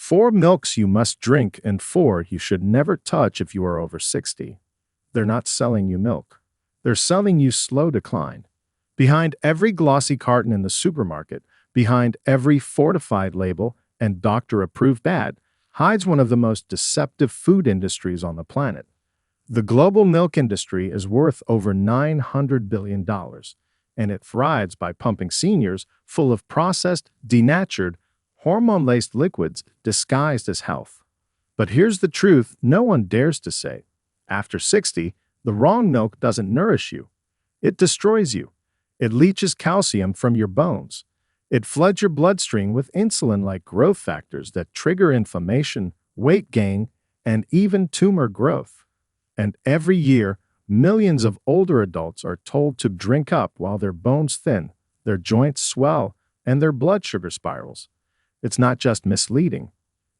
4 milks you must drink and 4 you should never touch if you are over 60. They're not selling you milk. They're selling you slow decline. Behind every glossy carton in the supermarket, behind every fortified label and doctor-approved ad, hides one of the most deceptive food industries on the planet. The global milk industry is worth over $900 billion, and it thrives by pumping seniors full of processed, denatured, hormone-laced liquids disguised as health. But here's the truth no one dares to say. After 60, the wrong milk doesn't nourish you. It destroys you. It leaches calcium from your bones. It floods your bloodstream with insulin-like growth factors that trigger inflammation, weight gain, and even tumor growth. And every year, millions of older adults are told to drink up while their bones thin, their joints swell, and their blood sugar spirals. It's not just misleading,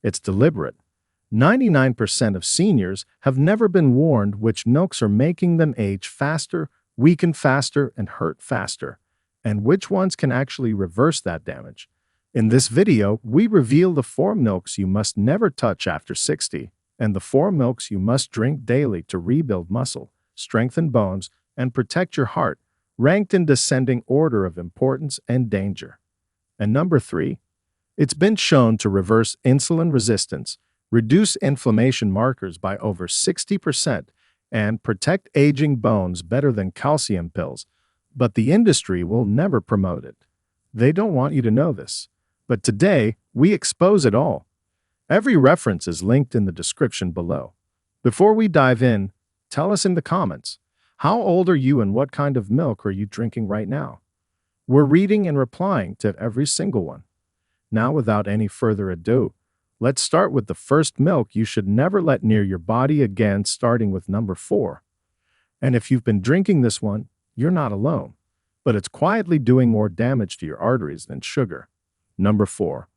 it's deliberate. 99% of seniors have never been warned which milks are making them age faster, weaken faster, and hurt faster, and which ones can actually reverse that damage. In this video, we reveal the 4 milks you must never touch after 60, and the 4 milks you must drink daily to rebuild muscle, strengthen bones, and protect your heart, ranked in descending order of importance and danger. And number 3, it's been shown to reverse insulin resistance, reduce inflammation markers by over 60%, and protect aging bones better than calcium pills, but the industry will never promote it. They don't want you to know this. But today, we expose it all. Every reference is linked in the description below. Before we dive in, tell us in the comments, how old are you and what kind of milk are you drinking right now? We're reading and replying to every single one. Now, without any further ado, let's start with the first milk you should never let near your body again, starting with number 4. And if you've been drinking this one, you're not alone, but it's quietly doing more damage to your arteries than sugar. Number 4,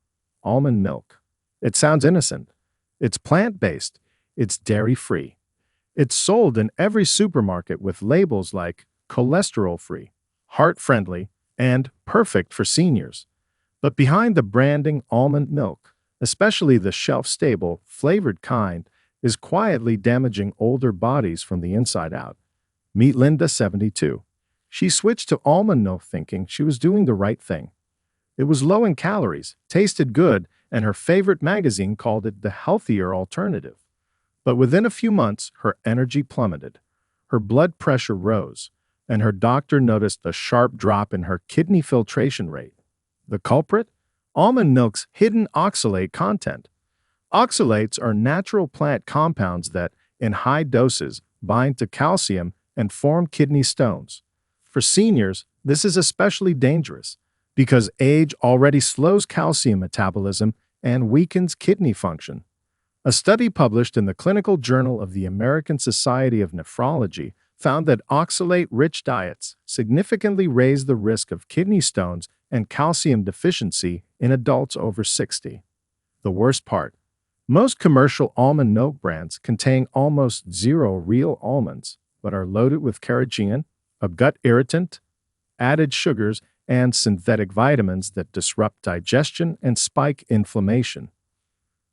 almond milk. It sounds innocent. It's plant-based. It's dairy-free. It's sold in every supermarket with labels like cholesterol-free, heart-friendly, and perfect for seniors. But behind the branding almond milk, especially the shelf-stable, flavored kind, is quietly damaging older bodies from the inside out. Meet Linda, 72. She switched to almond milk thinking she was doing the right thing. It was low in calories, tasted good, and her favorite magazine called it the healthier alternative. But within a few months, her energy plummeted. Her blood pressure rose, and her doctor noticed a sharp drop in her kidney filtration rate. The culprit? Almond milk's hidden oxalate content. Oxalates are natural plant compounds that, in high doses, bind to calcium and form kidney stones. For seniors, this is especially dangerous because age already slows calcium metabolism and weakens kidney function. A study published in the Clinical Journal of the American Society of Nephrology found that oxalate-rich diets significantly raise the risk of kidney stones and calcium deficiency in adults over 60. The worst part, most commercial almond milk brands contain almost zero real almonds, but are loaded with carrageenan, a gut irritant, added sugars, and synthetic vitamins that disrupt digestion and spike inflammation.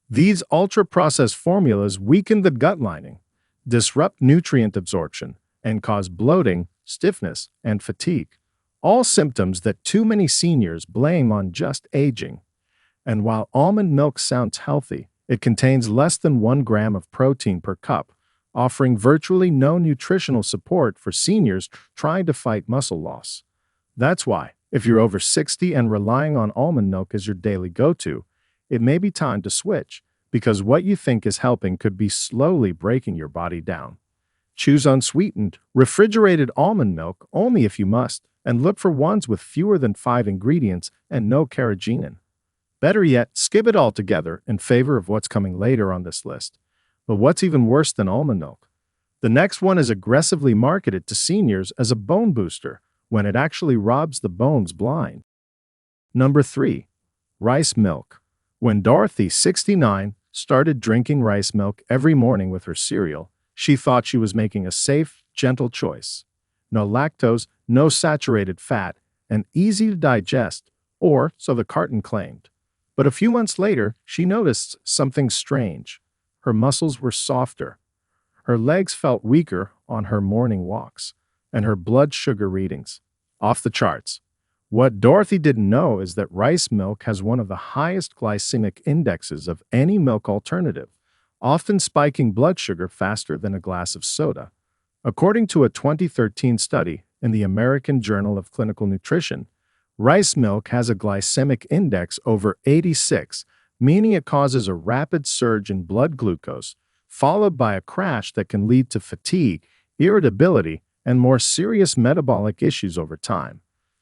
These ultra-processed formulas weaken the gut lining, disrupt nutrient absorption, and cause bloating, stiffness, and fatigue. All symptoms that too many seniors blame on just aging. And while almond milk sounds healthy, it contains less than 1 gram of protein per cup, offering virtually no nutritional support for seniors trying to fight muscle loss. That's why, if you're over 60 and relying on almond milk as your daily go-to, it may be time to switch, because what you think is helping could be slowly breaking your body down. Choose unsweetened, refrigerated almond milk only if you must, and look for ones with fewer than 5 ingredients and no carrageenan. Better yet, skip it altogether in favor of what's coming later on this list. But what's even worse than almond milk? The next one is aggressively marketed to seniors as a bone booster, when it actually robs the bones blind. Number 3. Rice milk. When Dorothy, 69, started drinking rice milk every morning with her cereal, she thought she was making a safe, gentle choice. No lactose, no saturated fat, and easy to digest, or so the carton claimed. But a few months later, she noticed something strange. Her muscles were softer, her legs felt weaker on her morning walks, and her blood sugar readings off the charts. What Dorothy didn't know is that rice milk has one of the highest glycemic indexes of any milk alternative, often spiking blood sugar faster than a glass of soda. According to a 2013 study in the American Journal of Clinical Nutrition, rice milk has a glycemic index over 86, meaning it causes a rapid surge in blood glucose, followed by a crash that can lead to fatigue, irritability, and more serious metabolic issues over time.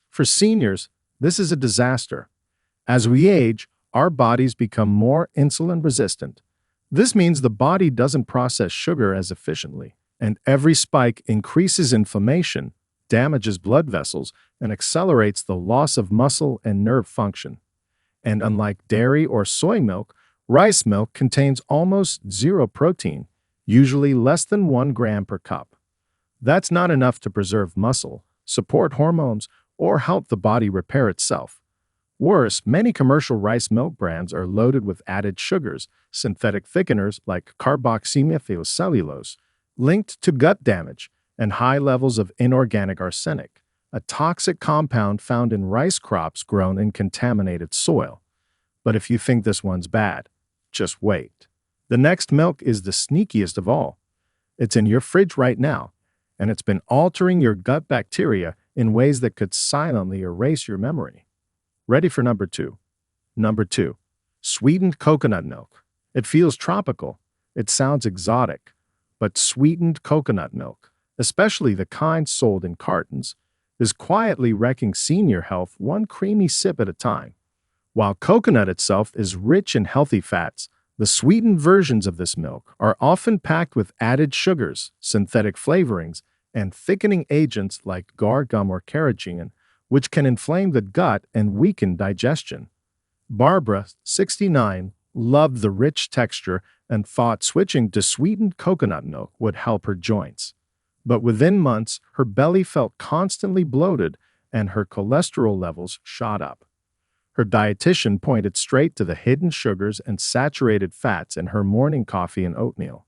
For seniors, this is a disaster. As we age, our bodies become more insulin resistant. This means the body doesn't process sugar as efficiently, and every spike increases inflammation, damages blood vessels, and accelerates the loss of muscle and nerve function. And unlike dairy or soy milk, rice milk contains almost zero protein, usually less than 1 gram per cup. That's not enough to preserve muscle, support hormones, or help the body repair itself. Worse, many commercial rice milk brands are loaded with added sugars, synthetic thickeners like carboxymethylcellulose, linked to gut damage, and high levels of inorganic arsenic, a toxic compound found in rice crops grown in contaminated soil. But if you think this one's bad, just wait. The next milk is the sneakiest of all. It's in your fridge right now, and it's been altering your gut bacteria in ways that could silently erase your memory. Ready for number 2? Number 2, sweetened coconut milk. It feels tropical. It sounds exotic. But sweetened coconut milk, especially the kind sold in cartons, is quietly wrecking senior health one creamy sip at a time. While coconut itself is rich in healthy fats, the sweetened versions of this milk are often packed with added sugars, synthetic flavorings, and thickening agents like guar gum or carrageenan, which can inflame the gut and weaken digestion. Barbara, 69, loved the rich texture and thought switching to sweetened coconut milk would help her joints. But within months, her belly felt constantly bloated and her cholesterol levels shot up. Her dietitian pointed straight to the hidden sugars and saturated fats in her morning coffee and oatmeal.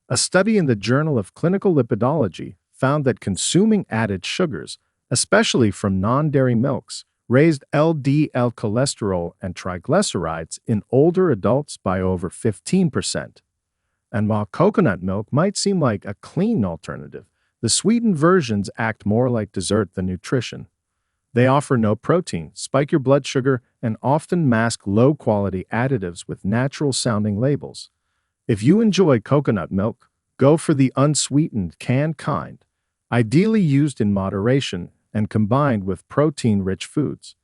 A study in the Journal of Clinical Lipidology found that consuming added sugars, especially from non-dairy milks, raised LDL cholesterol and triglycerides in older adults by over 15%. And while coconut milk might seem like a clean alternative, the sweetened versions act more like dessert than nutrition. They offer no protein, spike your blood sugar, and often mask low-quality additives with natural-sounding labels. If you enjoy coconut milk, go for the unsweetened canned kind, ideally used in moderation and combined with protein-rich foods.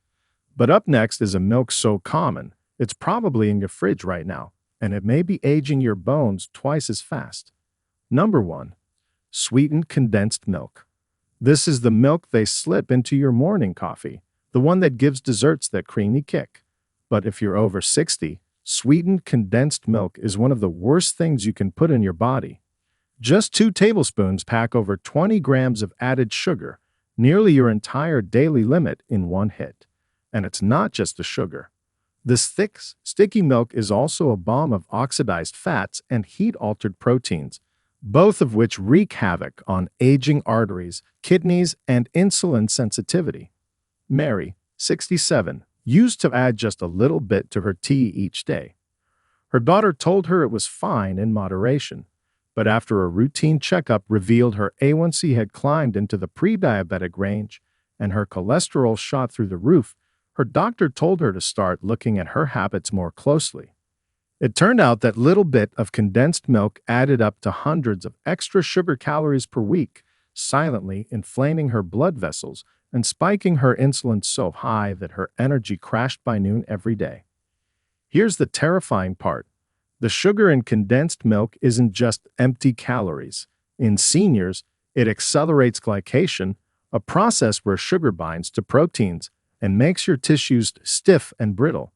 But up next is a milk so common, it's probably in your fridge right now, and it may be aging your bones twice as fast. Number 1, sweetened condensed milk. This is the milk they slip into your morning coffee, the one that gives desserts that creamy kick. But if you're over 60, sweetened condensed milk is one of the worst things you can put in your body. Just 2 tablespoons pack over 20 grams of added sugar, nearly your entire daily limit in one hit. And it's not just the sugar. This thick, sticky milk is also a bomb of oxidized fats and heat-altered proteins, both of which wreak havoc on aging arteries, kidneys, and insulin sensitivity. Mary, 67, used to add just a little bit to her tea each day. Her daughter told her it was fine in moderation, but after a routine checkup revealed her A1C had climbed into the pre-diabetic range and her cholesterol shot through the roof, her doctor told her to start looking at her habits more closely. It turned out that little bit of condensed milk added up to hundreds of extra sugar calories per week, silently inflaming her blood vessels and spiking her insulin so high that her energy crashed by noon every day. Here's the terrifying part. The sugar in condensed milk isn't just empty calories. In seniors, it accelerates glycation, a process where sugar binds to proteins and makes your tissues stiff and brittle.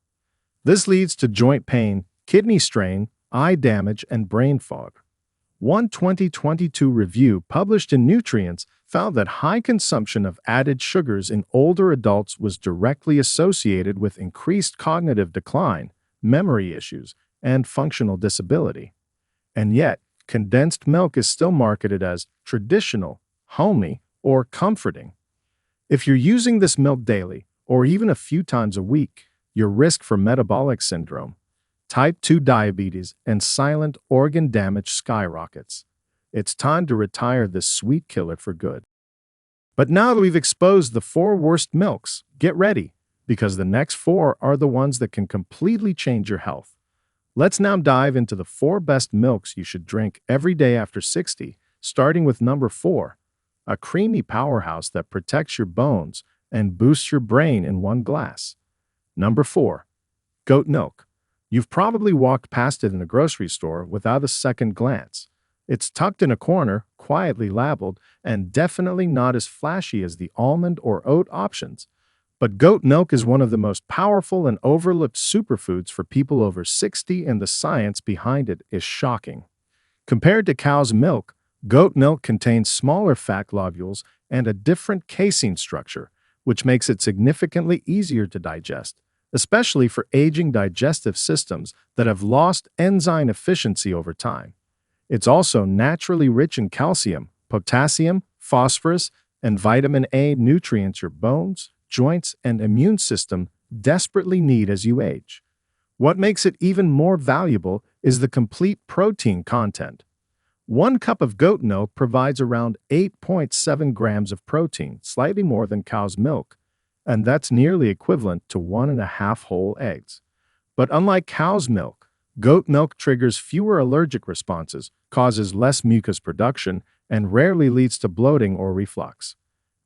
This leads to joint pain, kidney strain, eye damage, and brain fog. One 2022 review published in Nutrients found that high consumption of added sugars in older adults was directly associated with increased cognitive decline, memory issues, and functional disability. And yet, condensed milk is still marketed as traditional, homey, or comforting. If you're using this milk daily, or even a few times a week, your risk for metabolic syndrome, type 2 diabetes, and silent organ damage skyrockets. It's time to retire this sweet killer for good. But now that we've exposed the 4 worst milks, get ready, because the next 4 are the ones that can completely change your health. Let's now dive into the 4 best milks you should drink every day after 60, starting with number 4, a creamy powerhouse that protects your bones and boosts your brain in one glass. Number 4, goat milk. You've probably walked past it in a grocery store without a second glance. It's tucked in a corner, quietly labeled, and definitely not as flashy as the almond or oat options. But goat milk is one of the most powerful and overlooked superfoods for people over 60, and the science behind it is shocking. Compared to cow's milk, goat milk contains smaller fat globules and a different casein structure, which makes it significantly easier to digest, especially for aging digestive systems that have lost enzyme efficiency over time. It's also naturally rich in calcium, potassium, phosphorus, and vitamin A, nutrients your bones, joints, and immune system desperately need as you age. What makes it even more valuable is the complete protein content. 1 cup of goat milk provides around 8.7 grams of protein, slightly more than cow's milk, and that's nearly equivalent to 1.5 whole eggs. But unlike cow's milk, goat milk triggers fewer allergic responses, causes less mucus production, and rarely leads to bloating or reflux.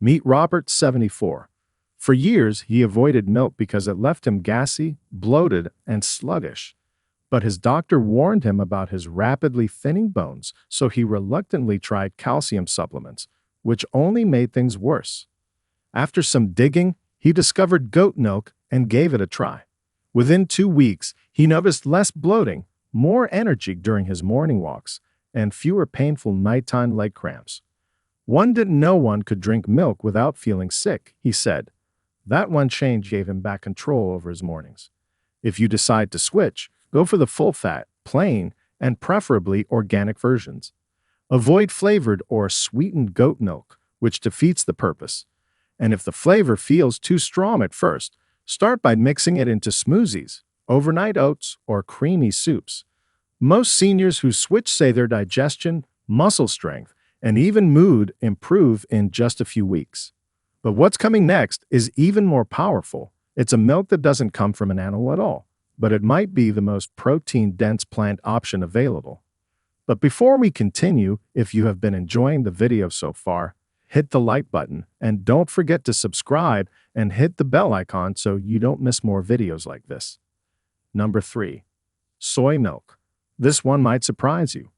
Meet Robert, 74. For years, he avoided milk because it left him gassy, bloated, and sluggish. But his doctor warned him about his rapidly thinning bones, so he reluctantly tried calcium supplements, which only made things worse. After some digging, he discovered goat milk and gave it a try. Within 2 weeks, he noticed less bloating, more energy during his morning walks, and fewer painful nighttime leg cramps. One didn't know one could drink milk without feeling sick, he said. That one change gave him back control over his mornings. If you decide to switch, go for the full-fat, plain, and preferably organic versions. Avoid flavored or sweetened goat milk, which defeats the purpose. And if the flavor feels too strong at first, start by mixing it into smoothies, overnight oats, or creamy soups. Most seniors who switch say their digestion, muscle strength, and even mood improve in just a few weeks. But what's coming next is even more powerful. It's a milk that doesn't come from an animal at all, but it might be the most protein-dense plant option available. But before we continue, if you have been enjoying the video so far, hit the like button and don't forget to subscribe and hit the bell icon so you don't miss more videos like this. Number 3. Soy milk. This one might surprise you.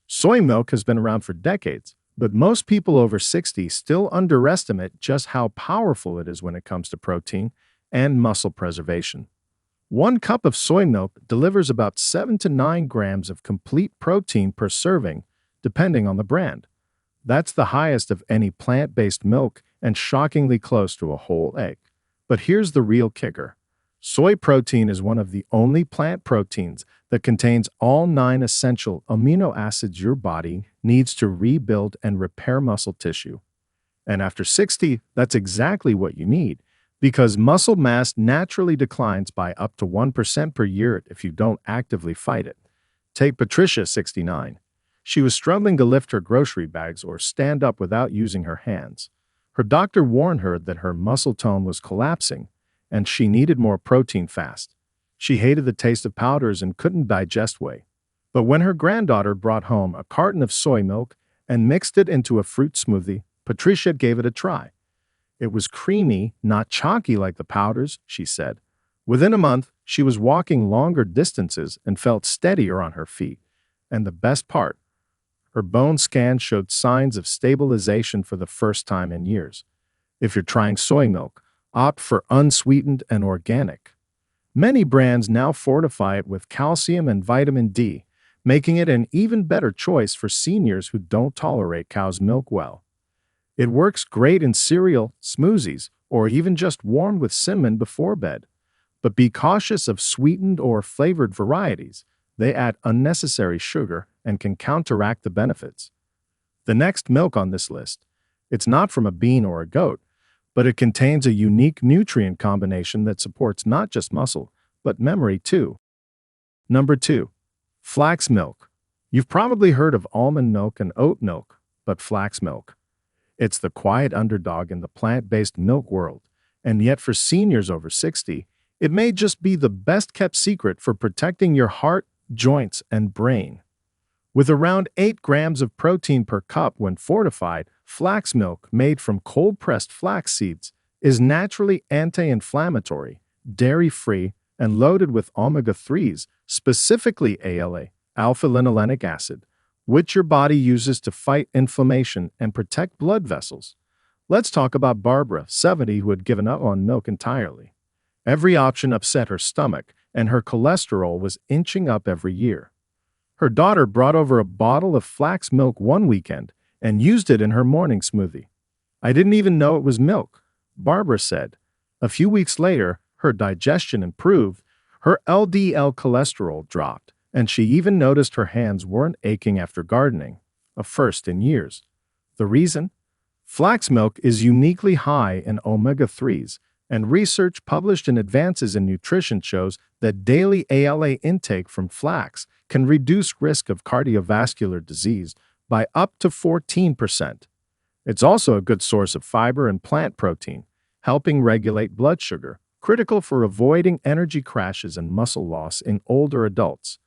Soy milk has been around for decades, but most people over 60 still underestimate just how powerful it is when it comes to protein and muscle preservation. 1 cup of soy milk delivers about 7 to 9 grams of complete protein per serving, depending on the brand. That's the highest of any plant-based milk and shockingly close to a whole egg. But here's the real kicker. Soy protein is one of the only plant proteins that contains all 9 essential amino acids your body needs to rebuild and repair muscle tissue. And after 60, that's exactly what you need, because muscle mass naturally declines by up to 1% per year if you don't actively fight it. Take Patricia, 69. She was struggling to lift her grocery bags or stand up without using her hands. Her doctor warned her that her muscle tone was collapsing, and she needed more protein fast. She hated the taste of powders and couldn't digest whey. But when her granddaughter brought home a carton of soy milk and mixed it into a fruit smoothie, Patricia gave it a try. It was creamy, not chalky like the powders, she said. Within a month, she was walking longer distances and felt steadier on her feet. And the best part, her bone scan showed signs of stabilization for the first time in years. If you're trying soy milk, opt for unsweetened and organic. Many brands now fortify it with calcium and vitamin D, making it an even better choice for seniors who don't tolerate cow's milk well. It works great in cereal, smoothies, or even just warmed with cinnamon before bed. But be cautious of sweetened or flavored varieties. They add unnecessary sugar and can counteract the benefits. The next milk on this list, it's not from a bean or a goat, but it contains a unique nutrient combination that supports not just muscle, but memory too. Number 2. Flax milk. You've probably heard of almond milk and oat milk, but flax milk. It's the quiet underdog in the plant-based milk world, and yet for seniors over 60, it may just be the best-kept secret for protecting your heart, joints, and brain. With around 8 grams of protein per cup when fortified, flax milk made from cold-pressed flax seeds is naturally anti-inflammatory, dairy-free, and loaded with omega-3s, specifically ALA, alpha-linolenic acid, which your body uses to fight inflammation and protect blood vessels. Let's talk about Barbara, 70, who had given up on milk entirely. Every option upset her stomach, and her cholesterol was inching up every year. Her daughter brought over a bottle of flax milk one weekend and used it in her morning smoothie. "I didn't even know it was milk," Barbara said. A few weeks later, her digestion improved, her LDL cholesterol dropped, and she even noticed her hands weren't aching after gardening, a first in years. The reason? Flax milk is uniquely high in omega-3s, and research published in Advances in Nutrition shows that daily ALA intake from flax can reduce risk of cardiovascular disease by up to 14%. It's also a good source of fiber and plant protein, helping regulate blood sugar, critical for avoiding energy crashes and muscle loss in older adults.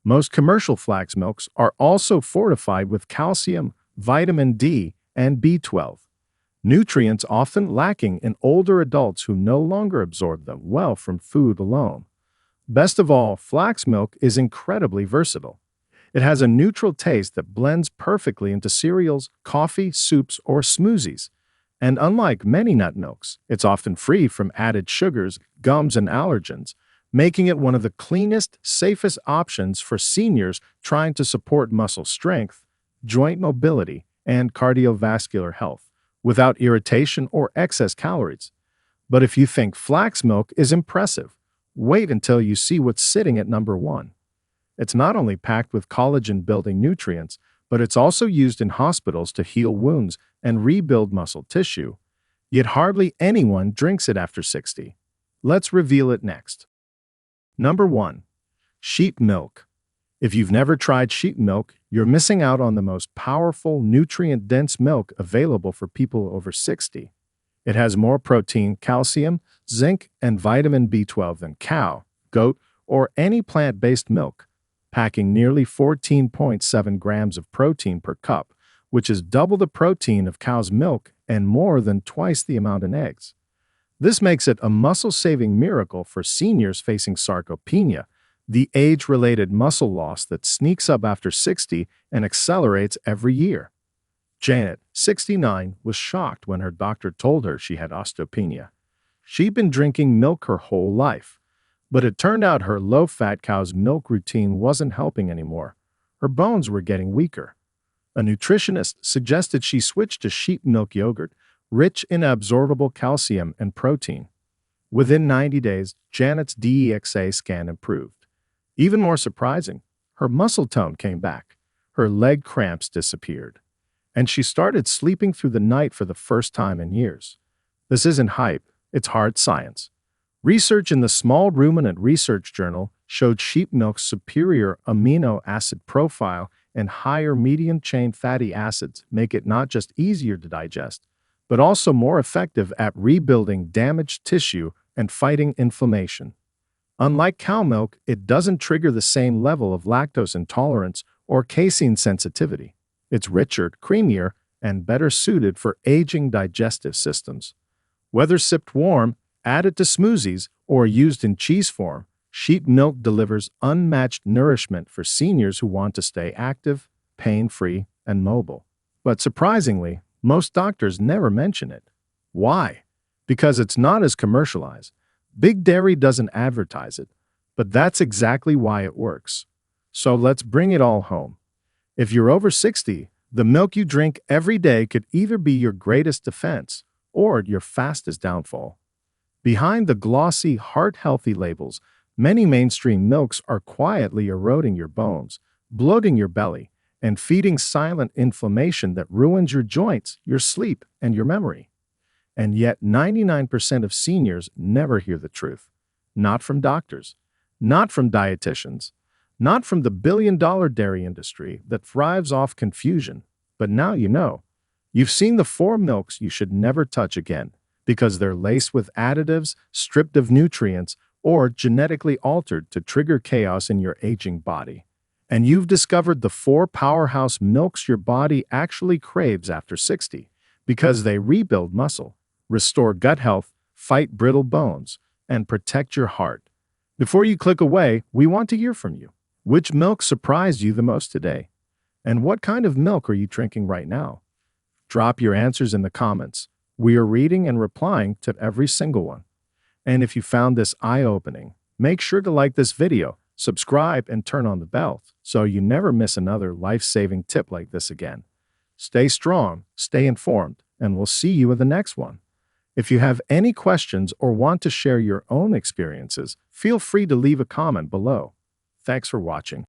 Most commercial flax milks are also fortified with calcium, vitamin D, and B12. Nutrients often lacking in older adults who no longer absorb them well from food alone. Best of all, flax milk is incredibly versatile. It has a neutral taste that blends perfectly into cereals, coffee, soups, or smoothies. And unlike many nut milks, it's often free from added sugars, gums, and allergens, making it one of the cleanest, safest options for seniors trying to support muscle strength, joint mobility, and cardiovascular health without irritation or excess calories. But if you think flax milk is impressive, wait until you see what's sitting at number 1. It's not only packed with collagen-building nutrients, but it's also used in hospitals to heal wounds and rebuild muscle tissue. Yet hardly anyone drinks it after 60. Let's reveal it next. Number 1. Sheep milk. If you've never tried sheep milk, you're missing out on the most powerful, nutrient-dense milk available for people over 60. It has more protein, calcium, zinc, and vitamin B12 than cow, goat, or any plant-based milk, packing nearly 14.7 grams of protein per cup, which is double the protein of cow's milk and more than twice the amount in eggs. This makes it a muscle-saving miracle for seniors facing sarcopenia, the age-related muscle loss that sneaks up after 60 and accelerates every year. Janet, 69, was shocked when her doctor told her she had osteopenia. She'd been drinking milk her whole life, but it turned out her low-fat cow's milk routine wasn't helping anymore. Her bones were getting weaker. A nutritionist suggested she switch to sheep milk yogurt, rich in absorbable calcium and protein. Within 90 days, Janet's DEXA scan improved. Even more surprising, her muscle tone came back, her leg cramps disappeared, and she started sleeping through the night for the first time in years. This isn't hype, it's hard science. Research in the Small Ruminant Research Journal showed sheep milk's superior amino acid profile and higher medium-chain fatty acids make it not just easier to digest, but also more effective at rebuilding damaged tissue and fighting inflammation. Unlike cow milk, it doesn't trigger the same level of lactose intolerance or casein sensitivity. It's richer, creamier, and better suited for aging digestive systems. Whether sipped warm, added to smoothies, or used in cheese form, sheep milk delivers unmatched nourishment for seniors who want to stay active, pain-free, and mobile. But surprisingly, most doctors never mention it. Why? Because it's not as commercialized. Big Dairy doesn't advertise it, but that's exactly why it works. So let's bring it all home. If you're over 60, the milk you drink every day could either be your greatest defense or your fastest downfall. Behind the glossy, heart-healthy labels, many mainstream milks are quietly eroding your bones, bloating your belly, and feeding silent inflammation that ruins your joints, your sleep, and your memory. And yet 99% of seniors never hear the truth. Not from doctors, not from dietitians, not from the billion-dollar dairy industry that thrives off confusion. But now you know. You've seen the 4 milks you should never touch again because they're laced with additives, stripped of nutrients, or genetically altered to trigger chaos in your aging body. And you've discovered the 4 powerhouse milks your body actually craves after 60 because they rebuild muscle, restore gut health, fight brittle bones, and protect your heart. Before you click away, we want to hear from you. Which milk surprised you the most today? And what kind of milk are you drinking right now? Drop your answers in the comments. We are reading and replying to every single one. And if you found this eye-opening, make sure to like this video, subscribe, and turn on the bell so you never miss another life-saving tip like this again. Stay strong, stay informed, and we'll see you in the next one. If you have any questions or want to share your own experiences, feel free to leave a comment below. Thanks for watching.